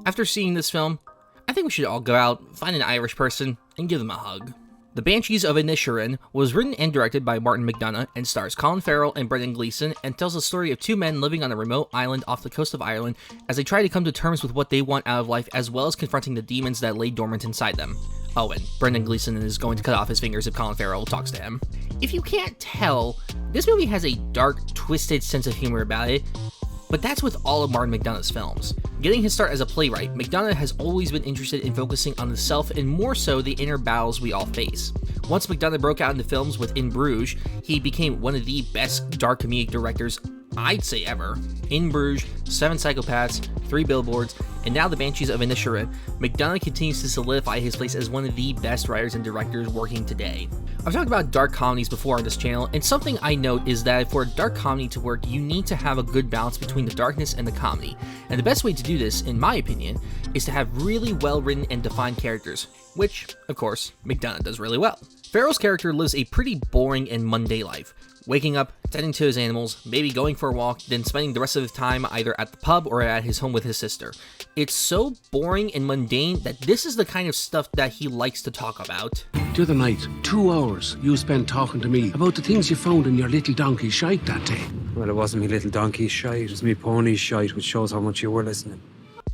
After seeing this film, I think we should all go out, find an Irish person, and give them a hug. The Banshees of Inisherin was written and directed by Martin Mcdonaugh and stars Colin Farrell and Brendan Gleeson and tells the story of two men living on a remote island off the coast of Ireland as they try to come to terms with what they want out of life as well as confronting the demons that lay dormant inside them. Oh, and Brendan Gleeson is going to cut off his fingers if Colin Farrell talks to him. If you can't tell, this movie has a dark, twisted sense of humor about it, but that's with all of Martin Mcdonough's films. Getting his start as a playwright, Mcdonough has always been interested in focusing on the self and more so the inner battles we all face. Once Mcdonough broke out into films with In Bruges, he became one of the best dark comedic directors I'd say ever. In Bruges, 7 Psychopaths, 3 Billboards, and now The Banshees of Inisherin, Mcdonough continues to solidify his place as one of the best writers and directors working today. I've talked about dark comedies before on this channel, and something I note is that for a dark comedy to work, you need to have a good balance between the darkness and the comedy. And the best way to do this, in my opinion, is to have really well-written and defined characters, which, of course, Mcdonough does really well. Farrell's character lives a pretty boring and mundane life, waking up, tending to his animals, maybe going for a walk, then spending the rest of his time either at the pub or at his home with his sister. It's so boring and mundane that this is the kind of stuff that he likes to talk about. The other night, 2 hours you spent talking to me about the things you found in your little donkey shite that day. Well, it wasn't me little donkey's shite, it was me pony's shite, which shows how much you were listening.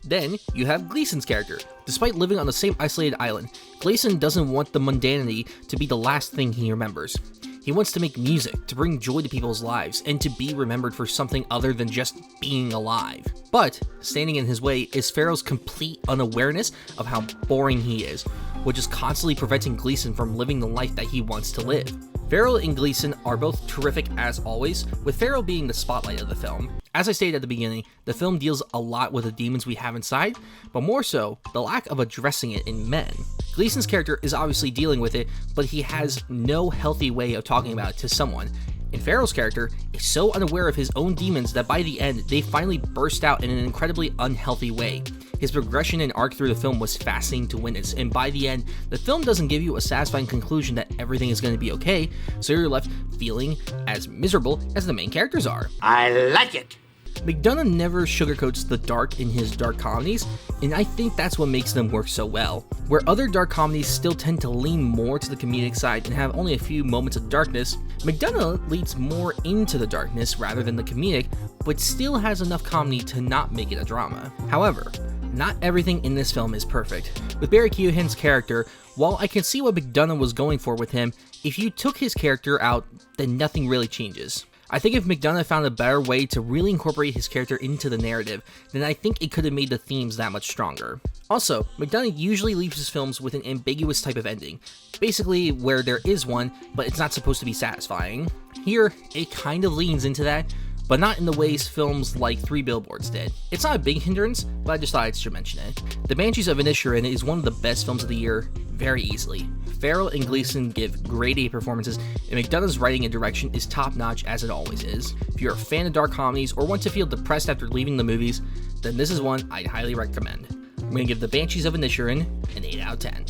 Then, you have Gleeson's character. Despite living on the same isolated island, Gleeson doesn't want the mundanity to be the last thing he remembers. He wants to make music, to bring joy to people's lives, and to be remembered for something other than just being alive. But, standing in his way is Farrell's complete unawareness of how boring he is, which is constantly preventing Gleeson from living the life that he wants to live. Farrell and Gleeson are both terrific as always, with Farrell being the spotlight of the film. As I stated at the beginning, the film deals a lot with the demons we have inside, but more so, the lack of addressing it in men. Gleeson's character is obviously dealing with it, but he has no healthy way of talking about it to someone. And Farrell's character is so unaware of his own demons that by the end, they finally burst out in an incredibly unhealthy way. His progression and arc through the film was fascinating to witness, and by the end, the film doesn't give you a satisfying conclusion that everything is going to be okay, so you're left feeling as miserable as the main characters are. I like it! Mcdonough never sugarcoats the dark in his dark comedies, and I think that's what makes them work so well. Where other dark comedies still tend to lean more to the comedic side and have only a few moments of darkness, Mcdonough leads more into the darkness rather than the comedic, but still has enough comedy to not make it a drama. However, not everything in this film is perfect. With Barry Keoghan's character, while I can see what Mcdonough was going for with him, if you took his character out, then nothing really changes. I think if Mcdonough found a better way to really incorporate his character into the narrative, then I think it could have made the themes that much stronger. Also, Mcdonough usually leaves his films with an ambiguous type of ending, basically where there is one, but it's not supposed to be satisfying. Here, it kind of leans into that, but not in the ways films like 3 Billboards did. It's not a big hindrance, but I just thought I should mention it. The Banshees of Inisherin is one of the best films of the year, very easily. Farrell and Gleeson give grade A performances, and Mcdonough's writing and direction is top-notch as it always is. If you're a fan of dark comedies or want to feel depressed after leaving the movies, then this is one I'd highly recommend. I'm going to give The Banshees of Inisherin an 8 out of 10.